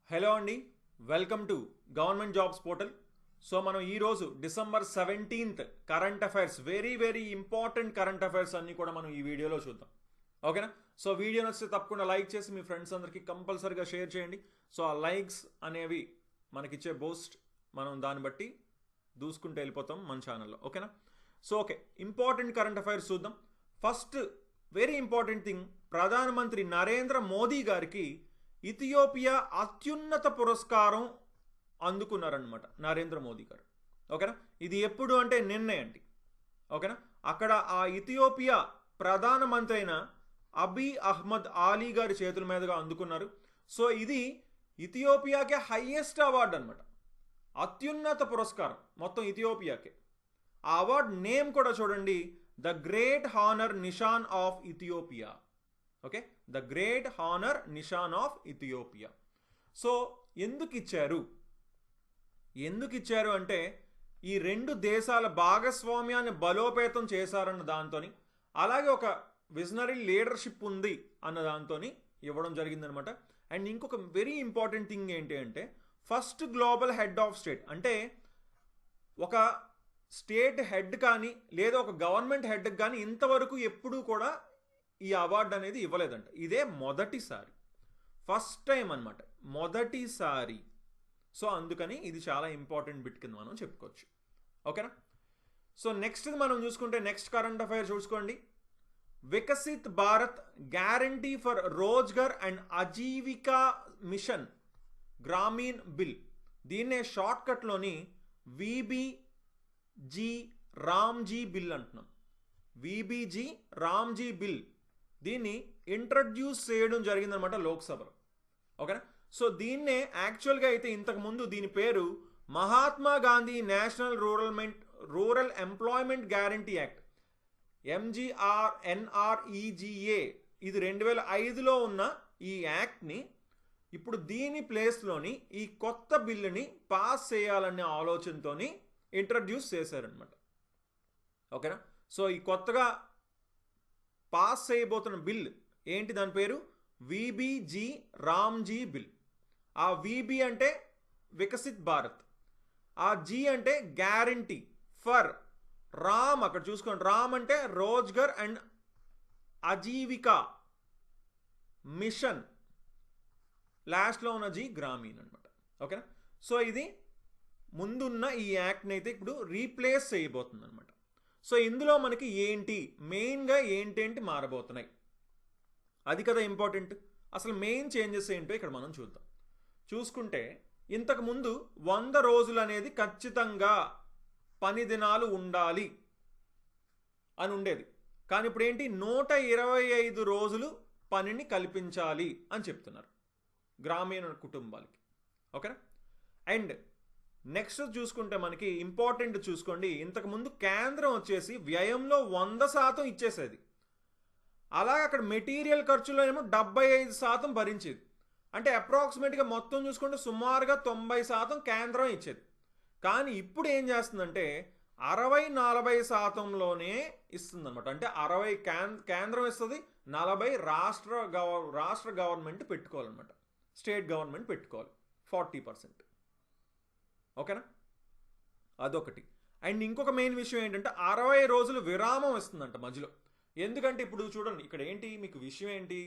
Hello అండి, welcome to government jobs portal. So మనం ఈరోజు December 17th current affairs, very important current affairs అన్ని కూడా మనం ఈ వీడియోలో చూద్దాం. ఓకేనా? సో వీడియో నచ్చితే తప్పకుండా లైక్ చేసి మీ ఫ్రెండ్స్ అందరికీ కంపల్సరీగా షేర్ చేయండి. సో ఆ లైక్స్ అనేవి మనకిచ్చే బూస్ట్, మనం దాన్ని బట్టి దూసుకుంటూ వెళ్ళిపోతాం మన ఛానల్లో. ఓకేనా? So okay, important current affairs చూద్దాం. ఫస్ట్ వెరీ ఇంపార్టెంట్ థింగ్, ప్రధానమంత్రి నరేంద్ర మోదీ గారికి ఇథియోపియా అత్యున్నత పురస్కారం అందుకున్నారనమాట నరేంద్ర మోదీ గారు. ఓకేనా? ఇది ఎప్పుడు అంటే నిన్నే అండి. ఓకేనా? అక్కడ ఆ ఇథియోపియా ప్రధానమంత్రి అయిన అబీ అహ్మద్ ఆలీ గారి చేతుల మీదుగా అందుకున్నారు. సో ఇది ఇథియోపియాకే హైయెస్ట్ అవార్డు అనమాట, అత్యున్నత పురస్కారం మొత్తం ఇథియోపియాకే. ఆ అవార్డ్ నేమ్ కూడా చూడండి, the great honour Nishan of Ethiopia. Okay, the great honour Nishan of Ethiopia. So ఎందుకు ఇచ్చారు అంటే ఈ రెండు దేశాల భాగస్వామ్యాన్ని బలోపేతం చేశారన్న దాంతో, అలాగే ఒక విజనరీ లీడర్షిప్ ఉంది అన్న దాంతో ఇవ్వడం జరిగిందనమాట. అండ్ ఇంకొక వెరీ ఇంపార్టెంట్ థింగ్ ఏంటి అంటే, first global head of state, అంటే ఒక స్టేట్ హెడ్ కానీ లేదా ఒక గవర్నమెంట్ హెడ్ కానీ ఇంతవరకు ఎప్పుడూ కూడా ఈ అవార్డు అనేది ఇవ్వలేదంట. ఇదే మొదటిసారి, ఫస్ట్ టైం అనమాట, మొదటిసారి. సో అందుకని ఇది చాలా ఇంపార్టెంట్ బిట్ కింద మనం చెప్పుకోవచ్చు. ఓకేనా? సో నెక్స్ట్ మనం చూసుకుంటే, నెక్స్ట్ కరెంట్ అఫైర్ చూసుకోండి. Viksit Bharat guarantee for Rozgar and Ajeevika mission Gramin bill, దీన్నే షార్ట్ కట్లోని విబిజీ రామ్జీ బిల్ అంటున్నాం. విబిజీ రామ్జీ బిల్, దీన్ని ఇంట్రడ్యూస్ చేయడం జరిగిందనమాట లోక్సభలో. ఓకేనా? సో దీన్నే యాక్చువల్గా అయితే ఇంతకుముందు దీని పేరు Mahatma Gandhi national rural employment guarantee act, MGNREGA. ఇది 2005లో ఉన్న ఈ యాక్ట్ని ఇప్పుడు దీని ప్లేస్లోని ఈ కొత్త బిల్లుని పాస్ చేయాలనే ఆలోచనతో ఇంట్రడ్యూస్ చేశారనమాట. ఓకేనా? సో ఈ కొత్తగా పాస్ చేయబోతున్న బిల్ ఏంటి, దాని పేరు విబిజీ రామ్జీ బిల్. ఆ విబి అంటే వికసిత్ భారత్, ఆ జీ అంటే గ్యారంటీ ఫర్, రామ్ అక్కడ చూసుకోండి, రామ్ అంటే రోజ్గర్ అండ్ అజీవికా మిషన్, లాస్ట్లో ఉన్న జీ గ్రామీణ్ అనమాట. ఓకేనా? సో ఇది ముందున్న ఈ యాక్ట్ని అయితే ఇప్పుడు రీప్లేస్ చేయబోతుంది అనమాట. సో ఇందులో మనకి మెయిన్గా ఏంటేంటి మారబోతున్నాయి, అది కదా ఇంపార్టెంట్. అసలు మెయిన్ చేంజెస్ ఏంటో ఇక్కడ మనం చూద్దాం. చూసుకుంటే ఇంతకుముందు 100 రోజులు అనేది ఖచ్చితంగా పని దినాలు ఉండాలి అని ఉండేది. కానీ ఇప్పుడు ఏంటి, 125 రోజులు పనిని కల్పించాలి అని చెప్తున్నారు గ్రామీణ కుటుంబాలకి. ఓకేనా? అండ్ నెక్స్ట్ చూసుకుంటే మనకి ఇంపార్టెంట్ చూసుకోండి, ఇంతకుముందు కేంద్రం వచ్చేసి వ్యయంలో 100% ఇచ్చేసేది, అలాగే అక్కడ మెటీరియల్ ఖర్చులో ఏమో 75% భరించేది. అంటే అప్రాక్సిమేట్గా మొత్తం చూసుకుంటే సుమారుగా 90% కేంద్రం ఇచ్చేది. కానీ ఇప్పుడు ఏం చేస్తుందంటే 60-40%లోనే ఇస్తుందన్నమాట. అంటే 60 కేంద్రం ఇస్తుంది, 40 రాష్ట్ర గవర్నమెంట్ పెట్టుకోవాలన్నమాట, స్టేట్ గవర్నమెంట్ పెట్టుకోవాలి 40%. ఓకేనా? అదొకటి. అండ్ ఇంకొక మెయిన్ విషయం ఏంటంటే 60 రోజులు విరామం ఇస్తుందంట మధ్యలో. ఎందుకంటే ఇప్పుడు చూడండి, ఇక్కడ ఏంటి మీకు విషయం ఏంటి,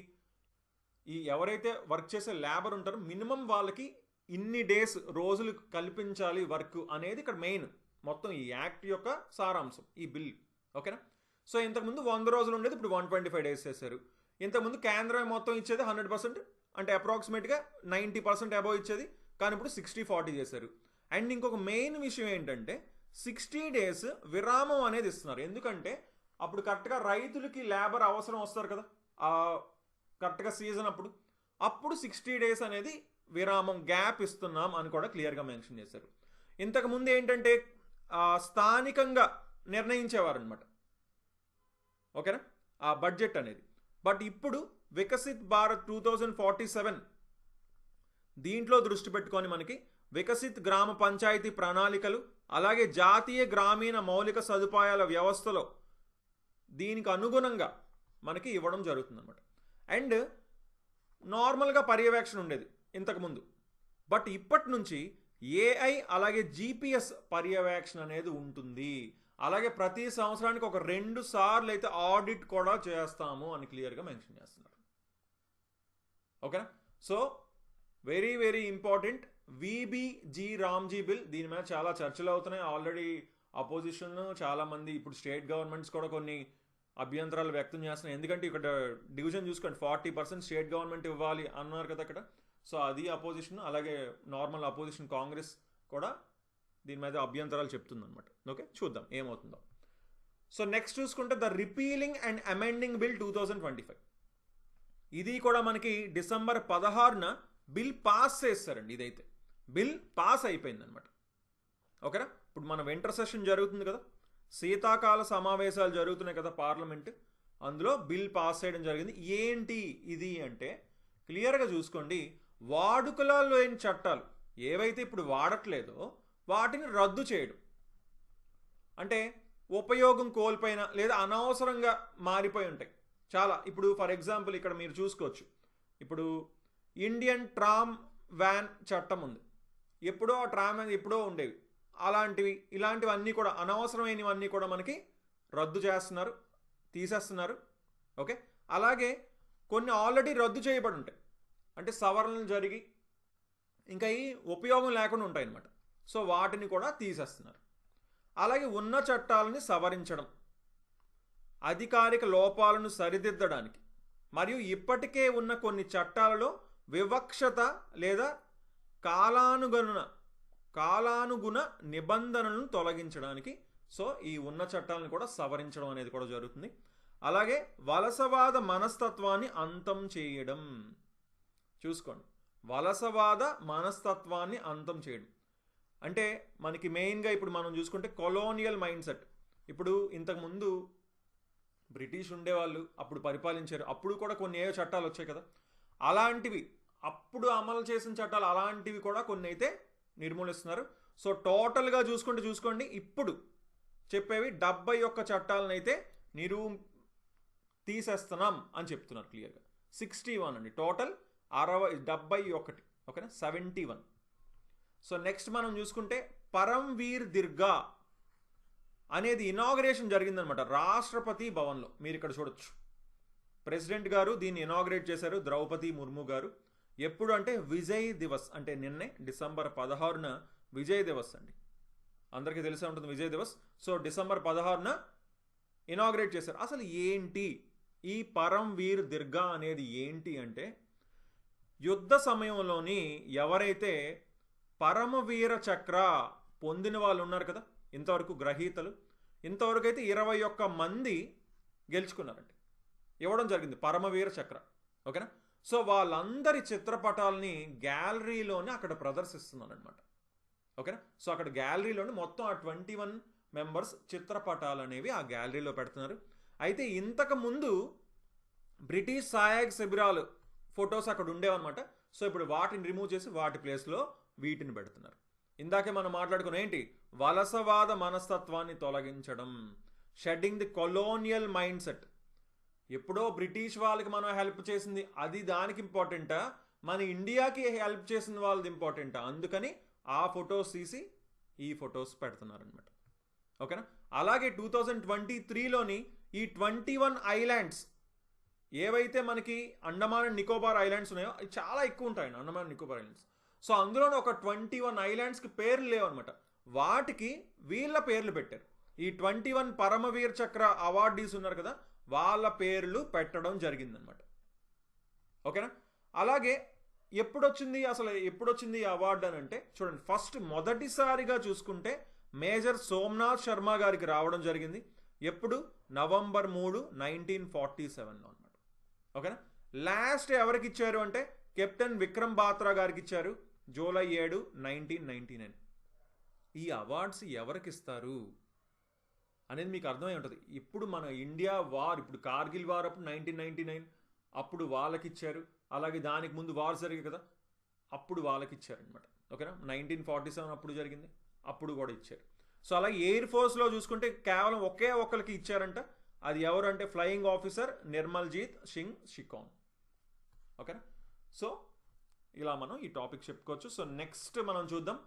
ఈ ఎవరైతే వర్క్ చేసే లేబర్ ఉంటారో మినిమం వాళ్ళకి ఇన్ని డేస్ రోజులు కల్పించాలి వర్క్ అనేది ఇక్కడ మెయిన్ మొత్తం ఈ యాక్ట్ యొక్క సారాంశం, ఈ బిల్. ఓకేనా? సో ఇంతకుముందు 100 రోజులు ఉండేది, ఇప్పుడు 125 డేస్ చేశారు. ఇంతకుముందు కేంద్రం మొత్తం ఇచ్చేది 100%, అంటే అప్రాక్సిమేట్గా 90% అబౌవ్ ఇచ్చేది, కానీ ఇప్పుడు 60-40 చేశారు. అండ్ ఇంకొక మెయిన్ విషయం ఏంటంటే 60 డేస్ విరామం అనేది ఇస్తున్నారు. ఎందుకంటే అప్పుడు కరెక్ట్గా రైతులకి లేబర్ అవసరం వస్తారు కదా, కరెక్ట్గా సీజన్ అప్పుడు 60 డేస్ అనేది విరామం, గ్యాప్ ఇస్తున్నాం అని కూడా క్లియర్గా మెన్షన్ చేశారు. ఇంతకుముందు ఏంటంటే స్థానికంగా నిర్ణయించేవారు అనమాట. ఓకేనా? ఆ బడ్జెట్ అనేది. బట్ ఇప్పుడు వికసిత్ భారత్ 2047 దీంట్లో దృష్టి పెట్టుకొని మనకి వికసిత్ గ్రామ పంచాయతీ ప్రణాళికలు, అలాగే జాతీయ గ్రామీణ మౌలిక సదుపాయాల వ్యవస్థలో దీనికి అనుగుణంగా మనకి ఇవ్వడం జరుగుతుంది అనమాట. అండ్ నార్మల్గా పర్యవేక్షణ ఉండేది ఇంతకుముందు, బట్ ఇప్పటి నుంచి ఏఐ అలాగే జీపీఎస్ పర్యవేక్షణ అనేది ఉంటుంది. అలాగే ప్రతి సంవత్సరానికి ఒక 2 సార్లు అయితే ఆడిట్ కూడా చేస్తాము అని క్లియర్గా మెన్షన్ చేస్తున్నారు. ఓకేనా? So very very important VBG RAM G bill. దీని మీద చాలా చర్చలు అవుతున్నాయి. ఆల్రెడీ అపోజిషన్ చాలామంది, ఇప్పుడు స్టేట్ గవర్నమెంట్స్ కూడా కొన్ని అభ్యంతరాలు వ్యక్తం చేస్తున్నాయి. ఎందుకంటే ఇక్కడ డివిజన్ చూసుకోండి, 40% స్టేట్ గవర్నమెంట్ ఇవ్వాలి అన్నారు కదా అక్కడ. సో అది అపోజిషన్, అలాగే నార్మల్ అపోజిషన్ కాంగ్రెస్ కూడా దీని మీద అభ్యంతరాలు చెప్తుంది అనమాట. ఓకే, చూద్దాం ఏమవుతుందో. సో నెక్స్ట్ చూసుకుంటే the repealing and amending bill 2025. ఇది కూడా మనకి డిసెంబర్ 16న బిల్ పాస్ చేస్తారండి. ఇదైతే బిల్ పాస్ అయిపోయింది అనమాట. ఓకేనా? ఇప్పుడు మన వింటర్ సెషన్ జరుగుతుంది కదా, శీతాకాల సమావేశాలు జరుగుతున్నాయి కదా పార్లమెంట్, అందులో బిల్ పాస్ చేయడం జరిగింది. ఏంటి ఇది అంటే క్లియర్గా చూసుకోండి, వాడుకలో లేని చట్టాలు ఏవైతే ఇప్పుడు వాడట్లేదో వాటిని రద్దు చేయడం. అంటే ఉపయోగం కోల్పోయిన లేదా అనవసరంగా మారిపోయి ఉంటాయి చాలా. ఇప్పుడు ఫర్ ఎగ్జాంపుల్ ఇక్కడ మీరు చూసుకోవచ్చు, ఇప్పుడు ఇండియన్ ట్రామ్ వ్యాన్ చట్టం ఉంది. ఎప్పుడో ఆ ట్రామ్ వ్యాన్ ఎప్పుడో ఉండేవి, ఇలాంటివన్నీ కూడా అనవసరమైనవన్నీ కూడా మనకి రద్దు చేస్తున్నారు, తీసేస్తున్నారు. ఓకే, అలాగే కొన్ని ఆల్రెడీ రద్దు చేయబడి ఉంటాయి, అంటే సవరణలు జరిగి ఇంకా ఈ ఉపయోగం లేకుండా ఉంటాయి అన్నమాట. సో వాటిని కూడా తీసేస్తున్నారు. అలాగే ఉన్న చట్టాలని సవరించడం, అధికారిక లోపాలను సరిదిద్దడానికి, మరియు ఇప్పటికే ఉన్న కొన్ని చట్టాలలో వివక్షత లేదా కాలానుగుణ నిబంధనలను తొలగించడానికి సో ఈ ఉన్న చట్టాలను కూడా సవరించడం అనేది కూడా జరుగుతుంది. అలాగే వలసవాద మనస్తత్వాన్ని అంతం చేయడం. చూసుకోండి, వలసవాద మనస్తత్వాన్ని అంతం చేయడం అంటే మనకి మెయిన్గా ఇప్పుడు మనం చూసుకుంటే కొలోనియల్ మైండ్ సెట్. ఇప్పుడు ఇంతకుముందు బ్రిటిష్ ఉండేవాళ్ళు, అప్పుడు పరిపాలించారు, అప్పుడు కూడా కొన్ని ఏవో చట్టాలు వచ్చాయి కదా, అలాంటివి అప్పుడు అమలు చేసిన చట్టాలు అలాంటివి కూడా కొన్ని అయితే నిర్మూలిస్తున్నారు. సో టోటల్గా చూసుకోండి ఇప్పుడు చెప్పేవి 71 చట్టాలను అయితే తీసేస్తున్నాం అని చెప్తున్నారు క్లియర్గా. 61 అండి టోటల్, 71. ఓకేనా, 71. సో నెక్స్ట్ మనం చూసుకుంటే పరమ్వీర్ దిర్గా అనేది ఇనాగ్రేషన్ జరిగిందనమాట రాష్ట్రపతి భవన్లో. మీరు ఇక్కడ చూడొచ్చు, ప్రెసిడెంట్ గారు దీన్ని ఇనాగ్రేట్ చేశారు, ద్రౌపది ముర్ము గారు. ఎప్పుడు అంటే విజయ్ దివస్, అంటే నిన్నే డిసెంబర్ 16న విజయ్ దివస్ అండి, అందరికీ తెలిసే ఉంటుంది విజయ్ దివస్. సో డిసెంబర్ 16న ఇనాగ్రేట్ చేశారు. అసలు ఏంటి ఈ పరమ్వీర్ దిర్గా అనేది ఏంటి అంటే, యుద్ధ సమయంలోని ఎవరైతే పరమవీర చక్ర పొందిన వాళ్ళు ఉన్నారు కదా, ఇంతవరకు గ్రహీతలు, ఇంతవరకు అయితే 21 మంది గెలుచుకున్నారండి, ఇవ్వడం జరిగింది పరమవీర చక్ర. ఓకేనా? సో వాళ్ళందరి చిత్రపటాలని గ్యాలరీలోనే అక్కడ ప్రదర్శిస్తున్నారు అనమాట. ఓకేనా? సో అక్కడ గ్యాలరీలోని మొత్తం ఆ 21 మెంబర్స్ చిత్రపటాలు అనేవి ఆ గ్యాలరీలో పెడుతున్నారు. అయితే ఇంతకు ముందు బ్రిటిష్ సహాయక శిబిరాలు ఫొటోస్ అక్కడ ఉండేవన్నమాట. సో ఇప్పుడు వాటిని రిమూవ్ చేసి వాటి ప్లేస్లో వీటిని పెడుతున్నారు. ఇందాకే మనం మాట్లాడుకున్న ఏంటి, వలసవాద మనస్తత్వాన్ని తొలగించడం, shedding the colonial mind set. ఎప్పుడో బ్రిటిష్ వాళ్ళకి మనం హెల్ప్ చేసింది అది దానికి ఇంపార్టెంటా, మన ఇండియాకి హెల్ప్ చేసిన వాళ్ళది ఇంపార్టెంటా? అందుకని ఆ ఫొటోస్ తీసి ఈ ఫొటోస్ పెడుతున్నారనమాట. ఓకేనా? అలాగే 2023లోని ఈ 21 ఐలాండ్స్ ఏవైతే మనకి అండమాన్ అండ్ నికోబార్ ఐలాండ్స్ ఉన్నాయో అవి చాలా ఎక్కువ ఉంటాయండి, Andaman and Nicobar islands. So అందులోనే ఒక 21 ఐలాండ్స్కి పేర్లు లేవన్నమాట, వాటికి వీళ్ళ పేర్లు పెట్టారు. ఈ 21 పరమవీర్ చక్ర అవార్డీస్ ఉన్నారు కదా, వాళ్ళ పేర్లు పెట్టడం జరిగిందనమాట. ఓకేనా? అలాగే ఎప్పుడొచ్చింది ఈ అవార్డు అని అంటే చూడండి, ఫస్ట్ మొదటిసారిగా చూసుకుంటే మేజర్ సోమనాథ్ శర్మ గారికి రావడం జరిగింది. ఎప్పుడు? నవంబర్ 3, 1947లో అనమాట. ఓకేనా? లాస్ట్ ఎవరికి ఇచ్చారు అంటే కెప్టెన్ విక్రమ్ బాత్రా గారికి ఇచ్చారు, జూలై 7, 1999. ఈ అవార్డ్స్ ఎవరికి ఇస్తారు అనేది మీకు అర్థమై ఉంటుంది. ఇప్పుడు మన ఇండియా వార్, ఇప్పుడు కార్గిల్ వార్ అప్పుడు 1999 అప్పుడు వాళ్ళకి ఇచ్చారు. అలాగే దానికి ముందు వార్ జరిగాయి కదా, అప్పుడు వాళ్ళకి ఇచ్చారనమాట. ఓకేనా? 1947 అప్పుడు జరిగింది, అప్పుడు కూడా ఇచ్చారు. సో అలాగే ఎయిర్ ఫోర్స్లో చూసుకుంటే కేవలం ఒకే ఒక్కరికి ఇచ్చారంట. అది ఎవరు అంటే ఫ్లయింగ్ ఆఫీసర్ నిర్మల్జీత్ సింగ్ షికాన్. ఓకేనా? సో ఇలా మనం ఈ టాపిక్ చెప్పుకోవచ్చు. సో నెక్స్ట్ మనం చూద్దాం.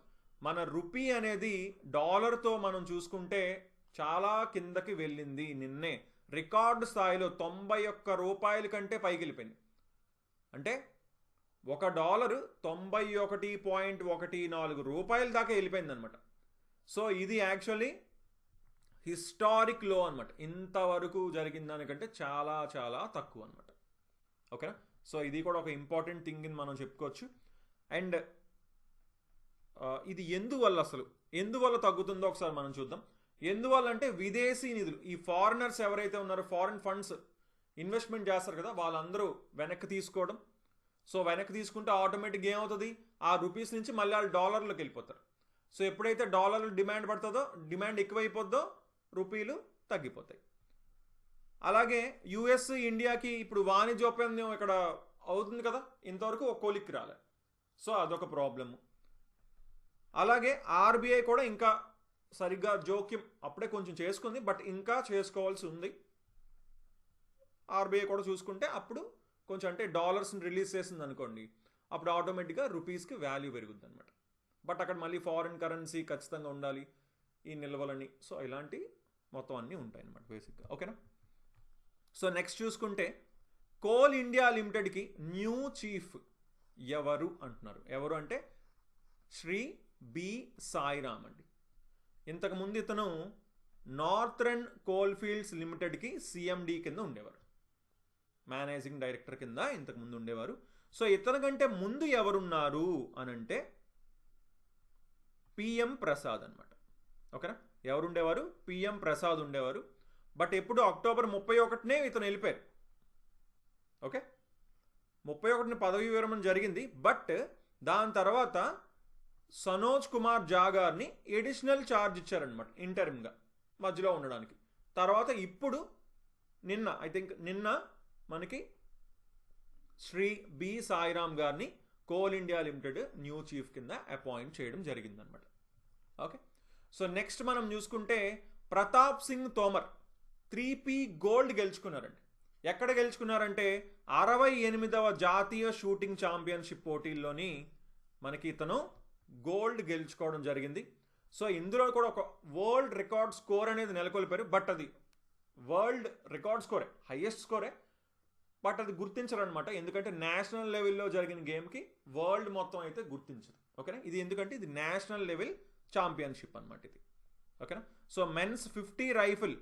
మన రూపీ అనేది డాలర్తో మనం చూసుకుంటే చాలా కిందకి వెళ్ళింది. నిన్నే రికార్డు స్థాయిలో 91 రూపాయల కంటే పైకి వెళ్ళిపోయింది. అంటే $1 91.14 రూపాయల దాకా వెళ్ళిపోయింది అనమాట. సో ఇది యాక్చువల్లీ హిస్టారిక్ లో అనమాట. ఇంతవరకు జరిగిన దానికంటే చాలా చాలా తక్కువ అనమాట. ఓకేనా? సో ఇది కూడా ఒక ఇంపార్టెంట్ థింగ్ అని మనం చెప్పుకోవచ్చు. అండ్ ఇది ఎందువల్ల తగ్గుతుందో ఒకసారి మనం చూద్దాం. ఎందువల్ల అంటే విదేశీ నిధులు, ఈ ఫారినర్స్ ఎవరైతే ఉన్నారో, ఫారిన్ ఫండ్స్ ఇన్వెస్ట్మెంట్ చేస్తారు కదా, వాళ్ళందరూ వెనక్కి తీసుకోవడం. సో వెనక్కి తీసుకుంటే ఆటోమేటిక్గా ఏమవుతుంది, ఆ రూపీస్ నుంచి మళ్ళీ వాళ్ళు డాలర్లోకి వెళ్ళిపోతారు. సో ఎప్పుడైతే డాలర్లు డిమాండ్ పడుతుందో, డిమాండ్ ఎక్కువైపోద్దో రూపీలు తగ్గిపోతాయి. అలాగే యుఎస్ ఇండియాకి ఇప్పుడు వాణిజ్య ఒప్పందం ఇక్కడ అవుతుంది కదా, ఇంతవరకు ఒక కొలిక్కి రాలే. సో అదొక ప్రాబ్లము. అలాగే ఆర్బీఐ కూడా ఇంకా సరిగ్గా జోక్యం అప్పుడే కొంచెం చేసుకుంది, బట్ ఇంకా చేసుకోవాల్సి ఉంది. ఆర్బీఐ కూడా చూసుకుంటే అప్పుడు కొంచెం, అంటే డాలర్స్ని రిలీజ్ చేసింది అనుకోండి, అప్పుడు ఆటోమేటిక్గా రూపీస్కి వాల్యూ పెరుగుద్ది అనమాట. బట్ అక్కడ మళ్ళీ ఫారిన్ కరెన్సీ ఖచ్చితంగా ఉండాలి, ఈ నిల్వలని. సో ఇలాంటి మొత్తం అన్నీ ఉంటాయి అన్నమాట బేసిక్గా. ఓకేనా? సో నెక్స్ట్ చూసుకుంటే కోల్ ఇండియా లిమిటెడ్కి న్యూ చీఫ్ ఎవరు అంటున్నారు. ఎవరు అంటే శ్రీ బి సాయిరామ్ అండి. ఇంతకుముందు ఇతను నార్థరన్ కోల్ ఫీల్డ్స్ లిమిటెడ్కి సిఎండి కింద ఉండేవారు, మేనేజింగ్ డైరెక్టర్ కింద ఇంతకుముందు ఉండేవారు. సో ఇతని కంటే ముందు ఎవరున్నారు అనంటే పిఎం ప్రసాద్ అనమాట. ఓకేనా? ఎవరు ఉండేవారు? పిఎం ప్రసాద్ ఉండేవారు. బట్ ఎప్పుడు అక్టోబర్ 31నే ఇతను వెళ్ళిపోయారు. ఓకే, 31ని పదవీ విరమణ జరిగింది. బట్ దాని తర్వాత సనోజ్ కుమార్ జా గారిని ఎడిషనల్ ఛార్జ్ ఇచ్చారనమాట, ఇంటరిమ్గా మధ్యలో ఉండడానికి. తర్వాత ఇప్పుడు నిన్న మనకి శ్రీ బి సాయిరామ్ గారిని coal India limited new chief కింద అపాయింట్ చేయడం జరిగిందనమాట. ఓకే, సో నెక్స్ట్ మనం చూసుకుంటే ప్రతాప్ సింగ్ తోమర్ 3P గోల్డ్ గెలుచుకున్నారండి. ఎక్కడ గెలుచుకున్నారంటే 68వ జాతీయ షూటింగ్ ఛాంపియన్షిప్ పోటీల్లోని మనకి ఇతను గోల్డ్ గెలుచుకోవడం జరిగింది. సో ఇందులో కూడా ఒక వరల్డ్ రికార్డ్ స్కోర్ అనేది నెలకొల్పారు. బట్ అది వరల్డ్ రికార్డ్ స్కోరే, హైయెస్ట్ స్కోరే. బట్ అది గుర్తించరు అనమాట, ఎందుకంటే నేషనల్ లెవెల్లో జరిగిన గేమ్కి వరల్డ్ మొత్తం అయితే గుర్తించరు. ఓకేనా? ఇది ఎందుకంటే ఇది నేషనల్ లెవెల్ ఛాంపియన్షిప్ అనమాట ఇది. ఓకేనా? సో మెన్స్ 50 రైఫిల్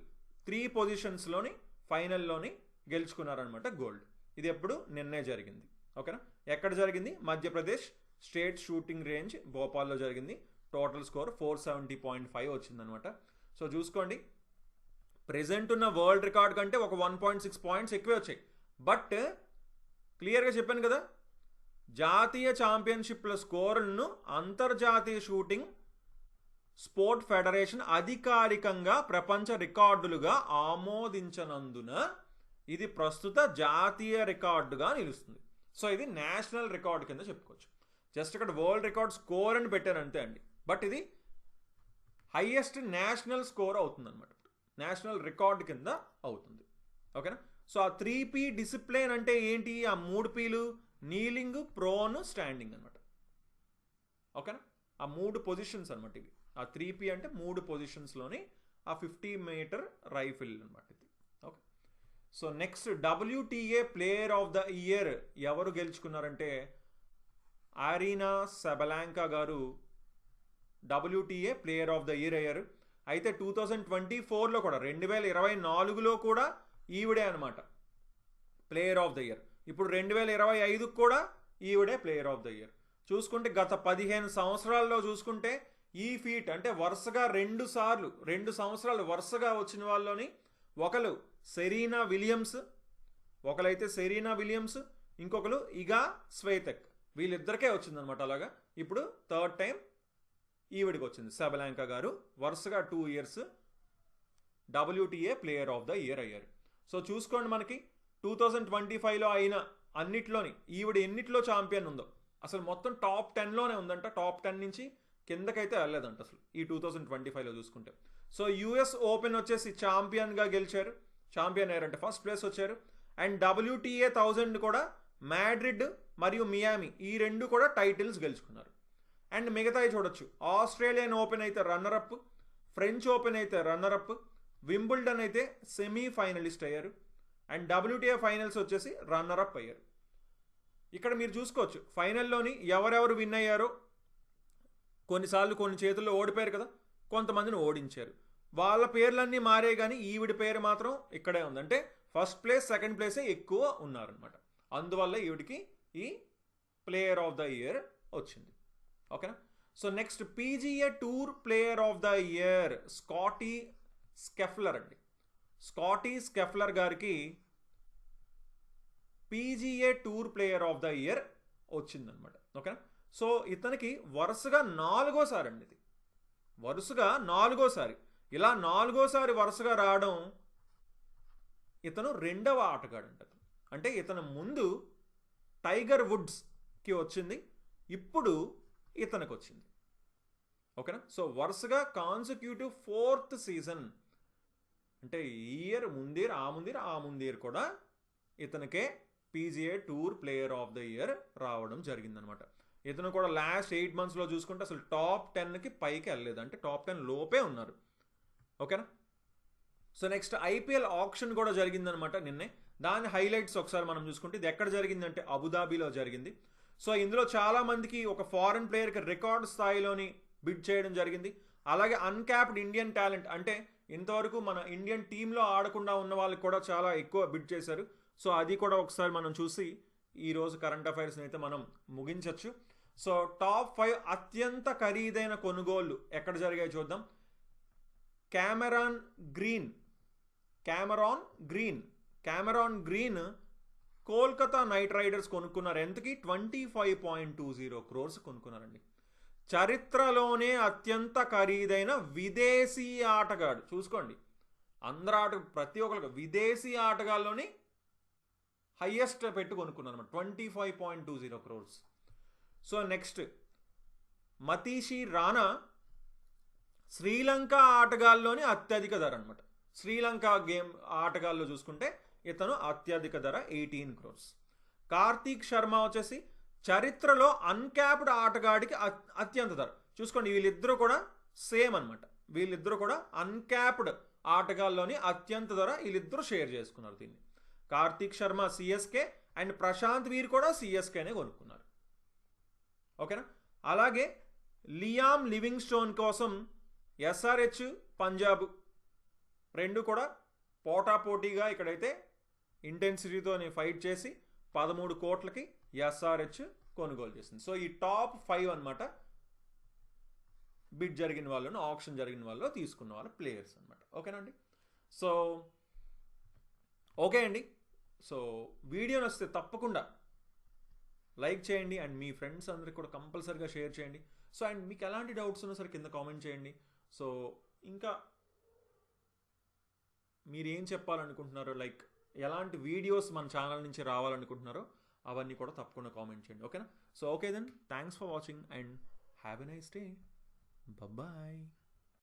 3 పొజిషన్స్లోని ఫైనల్లోని గెలుచుకున్నారనమాట గోల్డ్. ఇది ఎప్పుడు నిన్నే జరిగింది. ఓకేనా? ఎక్కడ జరిగింది? మధ్యప్రదేశ్ స్టేట్ షూటింగ్ రేంజ్ భోపాల్లో జరిగింది. టోటల్ స్కోర్ 470.5 వచ్చిందనమాట. సో చూసుకోండి, ప్రెజెంట్ ఉన్న వరల్డ్ రికార్డ్ కంటే ఒక 1.6 పాయింట్స్ ఎక్కువే వచ్చాయి. బట్ క్లియర్గా చెప్పాను కదా, జాతీయ ఛాంపియన్షిప్ల స్కోర్లను అంతర్జాతీయ షూటింగ్ స్పోర్ట్ ఫెడరేషన్ అధికారికంగా ప్రపంచ రికార్డులుగా ఆమోదించనందున ఇది ప్రస్తుత జాతీయ రికార్డుగా నిలుస్తుంది. సో ఇది నేషనల్ రికార్డు కింద చెప్పుకోవచ్చు. జస్ట్ ఇక్కడ వరల్డ్ రికార్డ్ స్కోర్ అని పెట్టారు అంతే అండి. బట్ ఇది హైయెస్ట్ నేషనల్ స్కోర్ అవుతుంది అనమాట, నేషనల్ రికార్డ్ కింద అవుతుంది. ఓకేనా? సో ఆ 3P డిసిప్లిన్ అంటే ఏంటి? ఆ 3 Pలు నీలింగ్, ప్రోన్, స్టాండింగ్ అనమాట. ఓకేనా? ఆ 3 పొజిషన్స్ అనమాట ఇవి. ఆ 3P అంటే 3 పొజిషన్స్లోని ఆ 50 మీటర్ రైఫిల్ అనమాట ఇది. Okay, so next WTA player of the year ఎవరు గెలుచుకున్నారంటే అరీనా సబలాంకా గారు WTA player of the year అయ్యారు. అయితే 2024లో కూడా 2024లో కూడా ఈవిడే అనమాట ప్లేయర్ ఆఫ్ ద ఇయర్. ఇప్పుడు 2025 కూడా ఈవిడే ప్లేయర్ ఆఫ్ ద ఇయర్. చూసుకుంటే గత 15 సంవత్సరాల్లో చూసుకుంటే ఈ ఫీట్ అంటే వరుసగా 2 సంవత్సరాలు వరుసగా వచ్చిన వాళ్ళని ఒకరు సెరీనా విలియమ్స్, ఇంకొకరు ఇగా స్వేతక్, వీళ్ళిద్దరికే వచ్చిందనమాట. అలాగా ఇప్పుడు థర్డ్ టైం ఈవిడికి వచ్చింది. సబలాంకా గారు వరుసగా 2 years WTA player of the year అయ్యారు. సో చూసుకోండి, మనకి 2025లో అయిన అన్నిట్లోని ఈవిడ ఎన్నిట్లో ఛాంపియన్ ఉందో, అసలు మొత్తం టాప్ 10లోనే ఉందంట. టాప్ 10 నుంచి కిందకైతే వెళ్ళలేదంట అసలు ఈ 2025లో చూసుకుంటే. సో US ఓపెన్ వచ్చేసి ఛాంపియన్ అయ్యారంటే ఫస్ట్ ప్లేస్ వచ్చారు. అండ్ WTA 1000 కూడా మాడ్రిడ్ మరియు మియామి ఈ రెండు కూడా టైటిల్స్ గెలుచుకున్నారు. అండ్ మిగతాయి చూడొచ్చు, ఆస్ట్రేలియన్ ఓపెన్ అయితే రన్నరప్, ఫ్రెంచ్ ఓపెన్ అయితే రన్నరప్, వింబుల్డన్ అయితే సెమీ ఫైనలిస్ట్ అయ్యారు, అండ్ WTA ఫైనల్స్ వచ్చేసి రన్నరప్ అయ్యారు. ఇక్కడ మీరు చూసుకోవచ్చు ఫైనల్లోని ఎవరెవరు విన్ అయ్యారో. కొన్నిసార్లు కొన్ని చేతుల్లో ఓడిపోయారు కదా, కొంతమందిని ఓడించారు. వాళ్ళ పేర్లన్నీ మారే కానీ ఈవిడ పేరు మాత్రం ఇక్కడే ఉంది. అంటే ఫస్ట్ ప్లేస్ సెకండ్ ప్లేసే ఎక్కువ ఉన్నారనమాట. అందువల్ల ఈవిడికి ఈ ప్లేయర్ ఆఫ్ ద ఇయర్ వచ్చింది. ఓకేనా. So next PGA tour player of the year Scottie Scheffler అండి. స్కాటీ స్కెఫ్లర్ గారికి PGA tour player of the year వచ్చిందనమాట. ఓకేనా. సో ఇతనికి వరుసగా 4వ సారి అండి, ఇది వరుసగా 4వ సారి. ఇలా 4వ సారి వరుసగా రావడం, ఇతను 2వ ఆటగాడు అంట. అంటే ఇతను ముందు టైగర్ వుడ్స్కి వచ్చింది, ఇప్పుడు ఇతనికి వచ్చింది. ఓకేనా. సో వరుసగా కాన్సిక్యూటివ్ 4th సీజన్, అంటే ఈ ఇయర్ ముందేర్ ఆ ముందేర్ కూడా ఇతనికే PGA tour player of the year రావడం జరిగిందనమాట. ఇతను కూడా లాస్ట్ 8 monthsలో చూసుకుంటే అసలు టాప్ 10కి పైకి వెళ్ళలేదు, అంటే టాప్ 10 లోపే ఉన్నారు. ఓకేనా. సో నెక్స్ట్ IPL ఆప్షన్ కూడా జరిగిందనమాట నిన్నే. దాని హైలైట్స్ ఒకసారి మనం చూసుకుంటే ఇది ఎక్కడ జరిగిందంటే అబుదాబిలో జరిగింది. సో ఇందులో చాలామందికి ఒక ఫారెన్ ప్లేయర్కి రికార్డ్ స్థాయిలోని బిడ్ చేయడం జరిగింది. అలాగే అన్క్యాప్డ్ ఇండియన్ టాలెంట్, అంటే ఇంతవరకు మన ఇండియన్ టీంలో ఆడకుండా ఉన్న వాళ్ళకి కూడా చాలా ఎక్కువ బిడ్ చేశారు. సో అది కూడా ఒకసారి మనం చూసి ఈరోజు కరెంట్ అఫైర్స్ని అయితే మనం ముగించవచ్చు. సో టాప్ 5 అత్యంత ఖరీదైన కొనుగోళ్లు ఎక్కడ జరిగాయి చూద్దాం. Cameron green Kolkata night riders కొనుక్కున్నారు. ఎంతకి? 25.20 crores కొనుక్కున్నారండి. చరిత్రలోనే అత్యంత ఖరీదైన విదేశీ ఆటగాడు. చూసుకోండి, అందరూ ప్రతి ఒక్కరికి విదేశీ ఆటగాళ్ళలోని హైయెస్ట్ పెట్టి కొనుక్కున్నారు అనమాట, 25.20 crores. So next Matheesha Rana Sri Lanka ఆటగాల్లోని అత్యధిక ధర అనమాట. శ్రీలంక గేమ్ ఆటగాల్లో చూసుకుంటే ఇతను అత్యధిక ధర 18 crores. కార్తీక్ శర్మ వచ్చేసి చరిత్రలో అన్క్యాప్డ్ ఆటగాడికి అత్యంత ధర. చూసుకోండి, వీళ్ళిద్దరూ కూడా సేమ్ అనమాట. వీళ్ళిద్దరూ కూడా అన్క్యాప్డ్ ఆటగాల్లోని అత్యంత ధర వీళ్ళిద్దరూ షేర్ చేసుకున్నారు దీన్ని. కార్తీక్ శర్మ CSK అండ్ ప్రశాంత్ వీర్ కూడా CSKనే కొనుక్కున్నారు. ఓకేనా. అలాగే లియామ్ లివింగ్స్టోన్ కోసం SRH పంజాబ్ రెండు కూడా పోటాపోటీగా ఇక్కడైతే ఇంటెన్సిటీతో ఫైట్ చేసి 13 కోట్లకి SRH కొనుగోలు చేసింది. సో ఈ టాప్ 5 అనమాట బిడ్ జరిగిన వాళ్ళను, ఆప్షన్ జరిగిన వాళ్ళు తీసుకున్న వాళ్ళ ప్లేయర్స్ అనమాట. ఓకేనండి. సో ఓకే అండి. సో వీడియో నచ్చితే తప్పకుండా లైక్ చేయండి అండ్ మీ ఫ్రెండ్స్ అందరికి కూడా కంపల్సరీగా షేర్ చేయండి. సో అండ్ మీకు ఎలాంటి డౌట్స్ ఉన్నా సరే కింద కామెంట్ చేయండి. సో ఇంకా మీరు ఏం చెప్పాలనుకుంటున్నారో, లైక్ ఎలాంటి వీడియోస్ మన ఛానల్ నుంచి రావాలనుకుంటున్నారో అవన్నీ కూడా తప్పకుండా కామెంట్ చేయండి. ఓకేనా. So okay then, thanks for watching and have a nice day. Bye.